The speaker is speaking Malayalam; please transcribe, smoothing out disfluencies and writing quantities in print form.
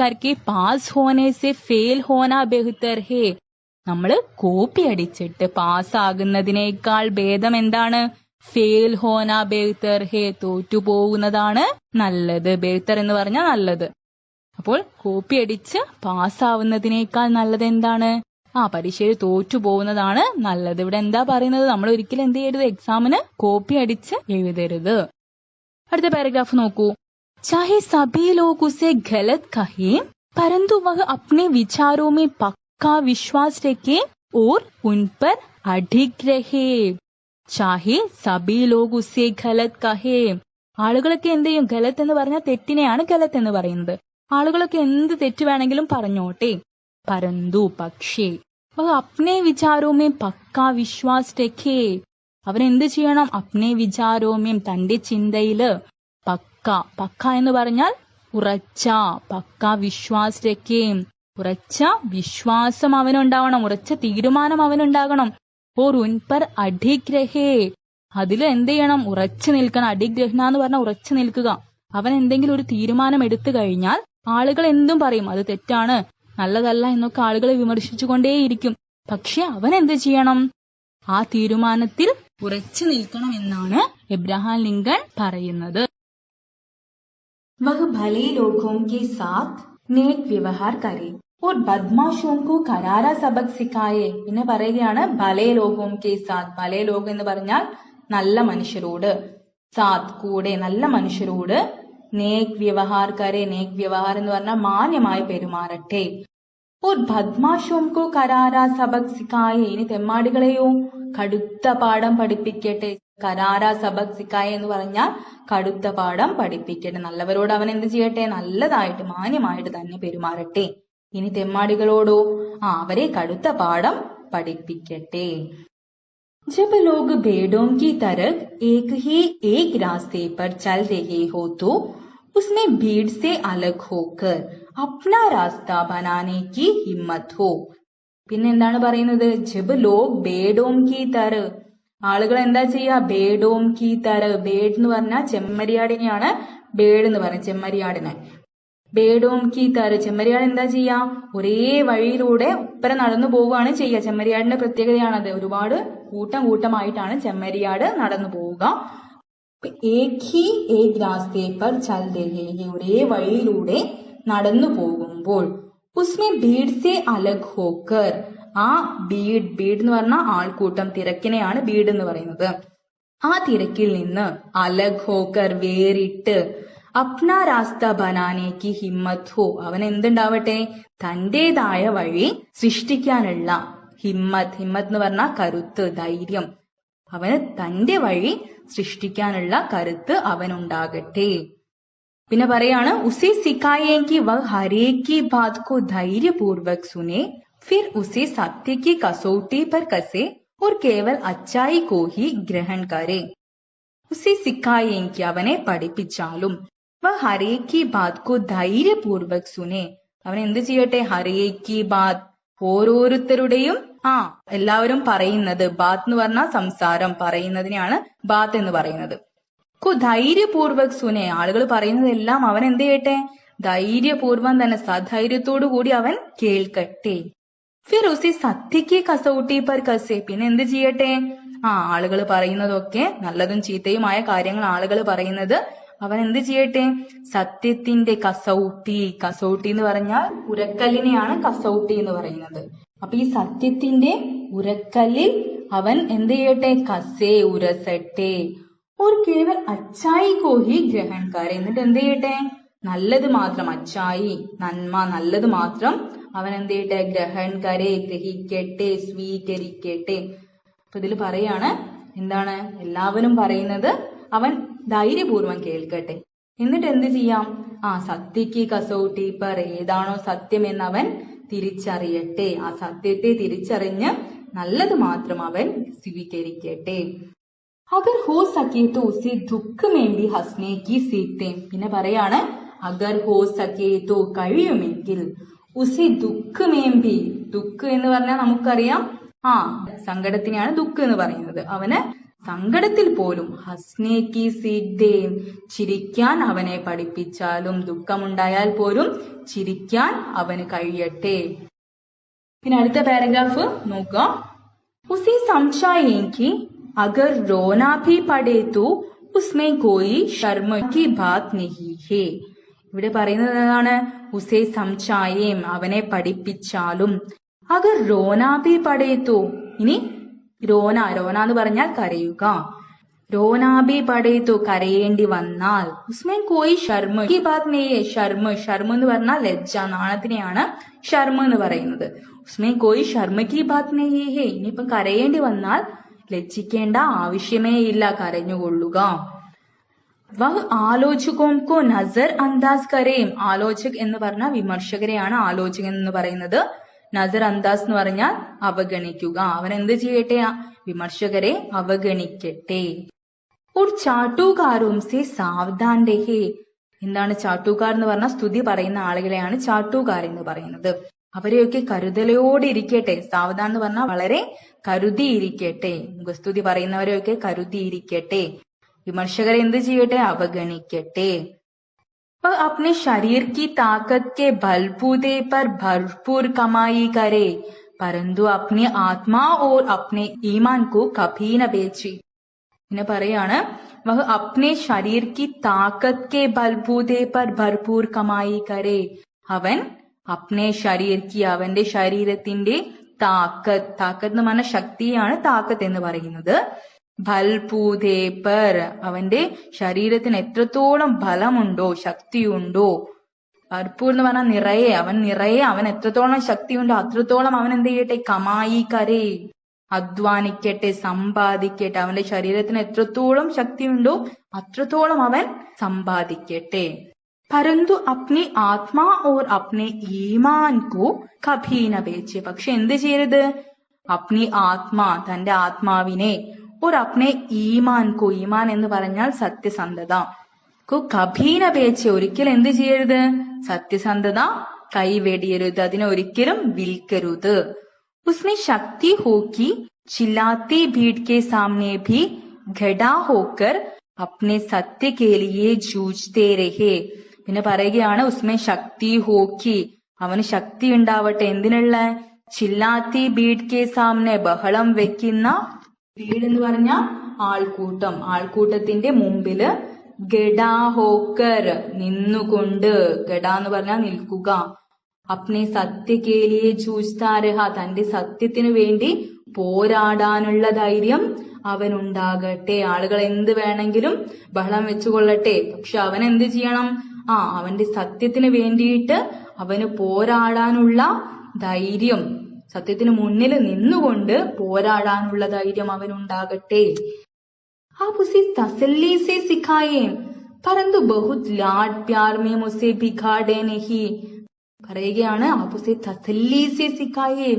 करके पास होने से फेल होना बेहतर है. നമ്മള് കോപ്പി അടിച്ചിട്ട് പാസ്സാകുന്നതിനേക്കാൾ ഭേദം എന്താണ്? ഫെയിൽ ഹോന ബേഹ്തർ ഹേ, തോറ്റുപോകുന്നതാണ് നല്ലത്. ബേഹ്തർ എന്ന് പറഞ്ഞാൽ നല്ലത്. അപ്പോൾ കോപ്പി അടിച്ച് പാസ്സാവുന്നതിനേക്കാൾ നല്ലത് എന്താണ്? പരീക്ഷയിൽ തോറ്റു പോകുന്നതാണ് നല്ലത്. ഇവിടെ എന്താ പറയുന്നത്? നമ്മൾ ഒരിക്കലും എന്ത് ചെയ്യരുത്? എക്സാമിന് കോപ്പി അടിച്ച് എഴുതരുത്. അടുത്ത പാരഗ്രാഫ് നോക്കൂ. चाहे सभी लोग उसे गलत कहें, परंतु वह अपने विचारों में पक्का विश्वास रखे और उन पर अडिग रहे. चाहे सभी लोग उसे गलत कहे. ആളുകളൊക്കെ എന്ത് ചെയ്യും? ഗലത്ത് എന്ന് പറഞ്ഞാൽ തെറ്റിനെയാണ് ഗലത്ത് എന്ന് പറയുന്നത്. ആളുകളൊക്കെ എന്ത് തെറ്റ് വേണമെങ്കിലും പറഞ്ഞോട്ടെ. പരന്തു പക്ഷേ, വഹ് അപ്നെ വിചാരോമേ പക്കാ വിശ്വാസ് രഖേ. അവരെന്ത് ചെയ്യണം? അപ്നെ വിചാരോമേം, തന്റെ ചിന്തയില്, പക്ക എന്ന് പറഞ്ഞാൽ ഉറച്ച, പക്ക വിശ്വാസ് രഖേം, ഉറച്ച വിശ്വാസം അവനുണ്ടാവണം, ഉറച്ച തീരുമാനം അവനുണ്ടാകണം. ഓർ ഉൻപർ അഡിഗ് രഹേ, അതിൽ എന്ത് ചെയ്യണം? ഉറച്ചു നിൽക്കണം. അഡിഗ് രഹ്ന എന്ന് പറഞ്ഞാൽ ഉറച്ചു നിൽക്കുക. അവൻ എന്തെങ്കിലും ഒരു തീരുമാനം എടുത്തു കഴിഞ്ഞാൽ ആളുകൾ എന്തും പറയും, അത് തെറ്റാണ്, നല്ലതല്ല എന്നൊക്കെ ആളുകളെ വിമർശിച്ചുകൊണ്ടേയിരിക്കും. പക്ഷെ അവൻ എന്ത് ചെയ്യണം? ആ തീരുമാനത്തിൽ ഉറച്ചു നിൽക്കണം എന്നാണ് എബ്രഹാം ലിങ്കൺ പറയുന്നത്. वह भले लोगों के साथ नेक व्यवहार करे और बदमाशों को करारा सबक सिखाए. പിന്നെ പറയുകയാണ് ഭലേ ലോകോം കെ സാത്ത്. ഭലേ ലോകം എന്ന് പറഞ്ഞാൽ നല്ല മനുഷ്യരോട്, സാത്ത് കൂടെ, നല്ല മനുഷ്യരോട്, നേക് വ്യവഹാർ കരെ. നേക് വ്യവഹാർ എന്ന് പറഞ്ഞാൽ മാന്യമായി പെരുമാറട്ടെ. और बदमाशों को करारा सबक सिखाए. ഇനി തെമ്മാടികളെയോ കടുത്ത പാഠം പഠിപ്പിക്കട്ടെ. കരാര സബക് സിക്കായ എന്ന് പറഞ്ഞാൽ കടുത്ത പാഠം പഠിപ്പിക്കട്ടെ. നല്ലവരോട് അവൻ എന്ത് ചെയ്യട്ടെ? നല്ലതായിട്ട് മാന്യമായിട്ട് തന്നെ പെരുമാറട്ടെ. ഇനി തെമ്മാടികളോടോ അവരെ കടുത്ത പാഠം പഠിപ്പിക്കട്ടെ. जब लोग भेड़ों की तरह एक ही एक रास्ते पर चल रहे हो तो उसमें भीड़ से अलग होकर अपना रास्ता बनाने की हिम्मत हो. പിന്നെ എന്താണ് പറയുന്നത്? ജബ് ലോഗ് ബേഡോം കി തർ. ആളുകൾ എന്താ ചെയ്യാ? ബേഡോം കി തർ. ബേഡ് എന്ന് പറഞ്ഞാൽ ചെമ്മരിയാടിനെയാണ് ബേഡ് എന്ന് പറയുന്നത്, ചെമ്മരിയാടിനെ. ബേഡോം കി തർ, ചെമ്മരിയാട് എന്താ ചെയ്യാ? ഒരേ വഴിയിലൂടെ ഒപ്പരം നടന്നു പോവുകയാണ് ചെയ്യുക. ചെമ്മരിയാടിന്റെ പ്രത്യേകതയാണത്. ഒരുപാട് കൂട്ടമായിട്ടാണ് ചെമ്മരിയാട് നടന്നു പോവുക. ഏക് ഹി ഏക് രാസ്തേ പർ ചൽ രഹേ ഹേ, ഒരേ വഴിയിലൂടെ നടന്നു പോകുമ്പോൾ, ഉസ്മേ ഭീഡ് സേ അലഗ് ഹോക്കർ, ആ ഭീഡ് എന്ന് പറഞ്ഞാൽ ആൾക്കൂട്ടം, തിരക്കിനെയാണ് ഭീഡ് എന്ന് പറയുന്നത്. ആ തിരക്കിൽ നിന്ന് അലഗ് ഹോക്കർ, വേറിട്ട്, അപ്നാ രാസ്ത ബനാനേക്ക് ഹിമ്മത്ത് ഹോ, അവൻ എന്തുണ്ടാവട്ടെ? തന്റേതായ വഴി സൃഷ്ടിക്കാനുള്ള ഹിമ്മത്ത് എന്ന് പറഞ്ഞാൽ കരുത്ത്, ധൈര്യം. അവന് തന്റെ വഴി സൃഷ്ടിക്കാനുള്ള കരുത്ത് അവനുണ്ടാകട്ടെ. പിന്നെ പറയാണ് ഉസേ സിക്കായേങ്കി വ ഹരേക്കി ബാത് കോ ധൈര്യപൂർവക് സുനെ फिर उसे सत्य की कसौटी पर कसे और केवल अच्छाई को ही ग्रहण करे. उसे सिखाएंगे, അവനെ പഠിപ്പിച്ചാലും, വ ഹരേ കി ബാത് കോ ധൈര്യപൂർവക് സുനെ, അവൻ എന്ത് ചെയ്യട്ടെ? ഹരേ കി ബാത്, ഓരോരുത്തരുടെയും എല്ലാവരും പറയുന്നത്. ബാത്ത് എന്ന് പറഞ്ഞാൽ സംസാരം, പറയുന്നതിനെയാണ് ബാത്ത് എന്ന് പറയുന്നത്. കോ ധൈര്യപൂർവക് സുനെ, ആളുകൾ പറയുന്നതെല്ലാം അവൻ എന്ത് ചെയ്യട്ടെ? ധൈര്യപൂർവം തന്നെ, സധൈര്യത്തോടു കൂടി അവൻ കേൾക്കട്ടെ. ഫിർ ഉസി സത്യക്ക് കസൗട്ടി പർ കസെ, പിന്നെ എന്ത് ചെയ്യട്ടെ? ആളുകൾ പറയുന്നതൊക്കെ, നല്ലതും ചീത്തയുമായ കാര്യങ്ങൾ ആളുകൾ പറയുന്നത്, അവൻ എന്ത് ചെയ്യട്ടെ? സത്യത്തിന്റെ കസൗട്ടി എന്ന് പറഞ്ഞാൽ ഉരക്കല്ലിനെയാണ് കസൗട്ടി എന്ന് പറയുന്നത്. അപ്പൊ ഈ സത്യത്തിന്റെ ഉരക്കല്ലിൽ അവൻ എന്ത് ചെയ്യട്ടെ? കസേ, ഉരസട്ടെ. ഓർ കേവൽ അച്ചായി കോഹി ഗ്രഹൺ കാരെ, എന്നിട്ട് എന്ത് ചെയ്യട്ടെ? നല്ലത് മാത്രം, അച്ചായി നന്മ, നല്ലത് മാത്രം അവൻ എന്ത് ചെയ്യട്ടെ? ഗ്രഹൺ കരെ, ഗ്രഹിക്കട്ടെ, സ്വീകരിക്കട്ടെ. അപ്പൊ ഇതിൽ പറയാണ് എന്താണ്? എല്ലാവരും പറയുന്നത് അവൻ ധൈര്യപൂർവ്വം കേൾക്കട്ടെ. എന്നിട്ട് എന്ത് ചെയ്യാം? സത്യക്ക് കസൗട്ടി പർ, ഏതാണോ സത്യം എന്നവൻ തിരിച്ചറിയട്ടെ. ആ സത്യത്തെ തിരിച്ചറിഞ്ഞ് നല്ലത് മാത്രം അവൻ സ്വീകരിക്കട്ടെ. അഗർ ഹോ സക്കെ തോ ഉസേ ദുഃഖ് മേം ഭി ഹസ്നെ കി സീഖ്തേ. പിന്നെ പറയാണ് അഗർ ഹോ സക്കെ തോ, കഴിയുമെങ്കിൽ, ഉസേ ദുഃഖ് മേം ഭി, ദുഃഖ് എന്ന് പറഞ്ഞാൽ നമുക്കറിയാം സങ്കടത്തിനെയാണ് ദുഃഖ് എന്ന് പറയുന്നത്. അവന് സങ്കടത്തിൽ പോലും ഹസ്നെ കി സീഖ് ദേ, ചിരിക്കാൻ അവനെ പഠിപ്പിച്ചാലും. ദുഃഖമുണ്ടായാൽ പോലും ചിരിക്കാൻ അവന് കഴിയട്ടെ. പിന്നെ അടുത്ത പാരഗ്രാഫ് നോക്കാം. ഉസേ സമझाएं അഗർ റോനാ ഭി പടേ തോ ഉസ്മേ കോയി ശർമ കി ബാത് നഹീ ഹേ. ഇവിടെ പറയുന്നത് എന്താണ്? ഉസേ സമझाएं, അവനെ പഠിപ്പിച്ചാലും. അഗർ റോനാ ഭി പടേ തോ, ഇനി റോന എന്ന് പറഞ്ഞാൽ കരയുക. റോനാ ഭി പടേ തോ, കരയേണ്ടി വന്നാൽ. ഉസ്മേ കോയി ശർമ കി ബാത് നഹീ. ശർമ എന്ന് പറഞ്ഞാൽ ലജ്ജ, നാണത്തിനെയാണ് ശർമ എന്ന് പറയുന്നത്. ഉസ്മേ കോയി ശർമ കി ബാത് നഹീ ഹേ. ഇനിയിപ്പം കരയേണ്ടി വന്നാൽ ലജ്ജിക്കേണ്ട ആവശ്യമേ ഇല്ല, കരഞ്ഞുകൊള്ളുക. വഹ് ആലോചകോം കോ നസർ അന്താസ് കരേം. ആലോചക് എന്ന് പറഞ്ഞാൽ വിമർശകരെയാണ് ആലോചകൻ എന്ന് പറയുന്നത്. നസർ അന്താസ് എന്ന് പറഞ്ഞാൽ അവഗണിക്കുക. അവൻ എന്ത് ചെയ്യട്ടെ? വിമർശകരെ അവഗണിക്കട്ടെ. और चाटुकारों से सावधान रहे. എന്താണ് ചാട്ടൂക്കാർ എന്ന് പറഞ്ഞാൽ സ്തുതി പറയുന്ന ആളുകളെയാണ് ചാട്ടൂക്കാർ എന്ന് പറയുന്നത്. അവരെയൊക്കെ കരുതലോടെ ഇരിക്കട്ടെ. സാവധാൻ എന്ന് പറഞ്ഞാൽ വളരെ കരുതിയിരിക്കട്ടെ. മുഖസ്തുതി പറയുന്നവരെയൊക്കെ കരുതിയിരിക്കട്ടെ. വിമർശകരെ എന്ത് ചെയ്യട്ടെ? അവഗണിക്കട്ടെ. अपने शरीर की ताकत के बलबूते पर भरपूर कमाई करे, परंतु अपने आत्मा और अपने ईमान को कभी न बेची. പിന്നെ പറയാണ്, वह अपने शरीर की ताकत के बलबूते पर भरपूर कमाई करे. അവൻ അപ്നെ ശരീർ കി, അവന്റെ ശരീരത്തിന്റെ താക്കത്ത് എന്ന് പറഞ്ഞ ശക്തിയാണ് താക്കത്ത് എന്ന് പറയുന്നത്. ബൽപൂതേ പർ, അവന്റെ ശരീരത്തിന് എത്രത്തോളം ബലമുണ്ടോ, ശക്തിയുണ്ടോ. ഭർപൂർ എന്ന് പറഞ്ഞാൽ നിറയെ, അവൻ എത്രത്തോളം ശക്തിയുണ്ടോ അത്രത്തോളം അവൻ എന്ത് ചെയ്യട്ടെ? കമായി കരേ, അധ്വാനിക്കട്ടെ, സമ്പാദിക്കട്ടെ. അവന്റെ ശരീരത്തിന് എത്രത്തോളം ശക്തിയുണ്ടോ അത്രത്തോളം അവൻ സമ്പാദിക്കട്ടെ. परंतु अपनी आत्मा और अपने ईमान को कभी न बेचे. പക്ഷെ എന്ത് ചെയ്യരുത്? അപ്നി ആത്മാ, തന്റെ ആത്മാവിനെ, और अपने ഈമാൻ കോ, ഈമാൻ എന്ന് പറഞ്ഞാൽ സത്യസന്ധത, കോ കഭീ ന ബേച്ചെ, ഒരിക്കലും എന്ത് ചെയ്യരുത്? സത്യസന്ധത കൈവെടിയരുത്, അതിനെ ഒരിക്കലും വിൽക്കരുത്. उसमें शक्ति हो कि चिल्लाती भीड़ के सामने भी खड़ा होकर अपने सत्य के लिए जूझते रहे. പിന്നെ പറയുകയാണ്, ഉസ്മേ ശക്തി ഹോക്കി, അവന് ശക്തി ഉണ്ടാവട്ടെ. എന്തിനുള്ള? ചില്ലാത്തി ബീഡ് കെ സാമനെ, ബഹളം വെക്കുന്ന, ബീഡ് എന്ന് പറഞ്ഞ ആൾക്കൂട്ടത്തിന്റെ മുമ്പില്, ഗഡാ ഹോക്കർ, നിന്നുകൊണ്ട്, ഗഡ എന്ന് പറഞ്ഞാൽ നിൽക്കുക. അപ്നെ സത്യക്കേലിയെ ജൂസ്താരഹ, തന്റെ സത്യത്തിനു വേണ്ടി പോരാടാനുള്ള ധൈര്യം അവനുണ്ടാകട്ടെ. ആളുകൾ എന്ത് വേണമെങ്കിലും ബഹളം വെച്ചുകൊള്ളട്ടെ, പക്ഷെ അവൻ എന്ത് ചെയ്യണം? അവന്റെ സത്യത്തിന് വേണ്ടിയിട്ട് അവന് പോരാടാനുള്ള ധൈര്യം, സത്യത്തിന് മുന്നിൽ നിന്നുകൊണ്ട് പോരാടാനുള്ള ധൈര്യം അവനുണ്ടാകട്ടെ. आप उसे तसल्ली से सिखाए, परंतु बहुत लाड प्यार में उसे बिगाड़े नहीं. പറയുകയാണ്, आप उसे तसल्ली से सिखाए,